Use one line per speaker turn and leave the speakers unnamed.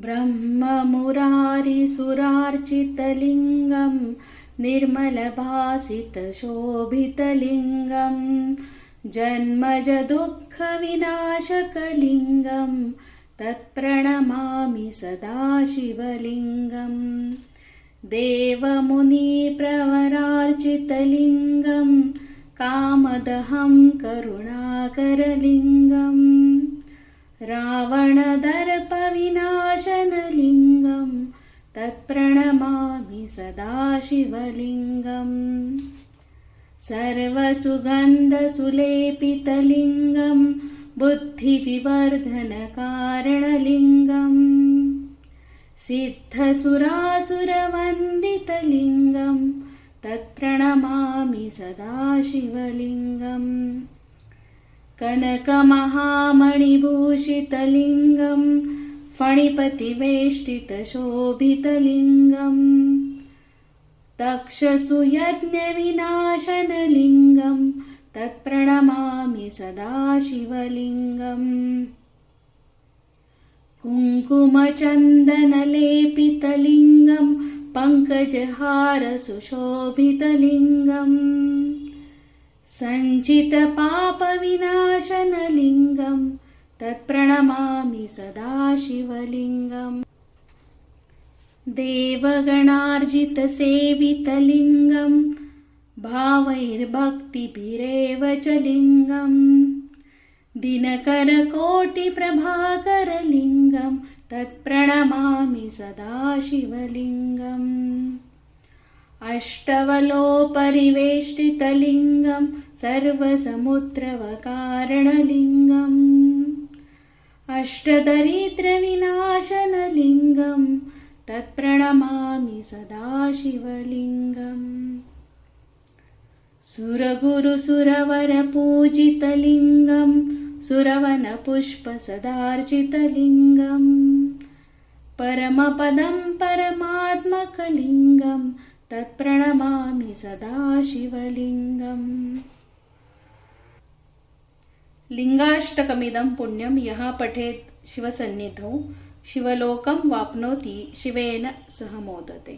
ब्रह्ममुरारिसुरार्चितलिङ्गं निर्मलभासितशोभितलिङ्गं जन्मजदुःखविनाशकलिङ्गं तत्प्रणमामि सदा शिवलिङ्गम् देवमुनिप्रवरार्चितलिङ्गं कामदहं करुणाकरलिङ्गं रावणदर्पविनाशनलिङ्गं तत्प्रणमामि सदा शिवलिङ्गम् सर्वसुगन्धसुलेपितलिङ्गं बुद्धिविवर्धनकारणलिङ्गम् सिद्धसुरासुरवन्दितलिङ्गं तत्प्रणमामि सदा शिवलिङ्गम् कनकमहामणिभूषितलिङ्गं फणिपतिवेष्टितशोभितलिङ्गं तक्षसुयज्ञविनाशनलिङ्गं तत्प्रणमामि सदा शिवलिङ्गम् कुङ्कुमचन्दनलेपितलिङ्गं पङ्कजहारसुशोभितलिङ्गम् सञ्चितपापविनाशनलिङ्गं तत्प्रणमामि सदा शिवलिङ्गम् देवगणार्जितसेवितलिङ्गं भावैर्भक्तिभिरेव च लिङ्गम् दिनकरकोटिप्रभाकरलिङ्गं तत्प्रणमामि सदा शिवलिङ्गम् अष्टवलोपरिवेष्टितलिङ्गं सर्वसमुद्रवकारणलिङ्गम् अष्टदरिद्रविनाशनलिङ्गं तत्प्रणमामि सदा शिवलिङ्गम् सुरगुरुसुरवरपूजितलिङ्गं सुरवनपुष्पसदार्चितलिङ्गं परमपदं परमात्मकलिङ्गं तत्प्रणमामि सदा शिवलिङ्गम् लिङ्गाष्टकमिदं पुण्यं यः पठेत् शिवसन्निधौ शिवलोकं वाप्नोति शिवेन सह मोदते।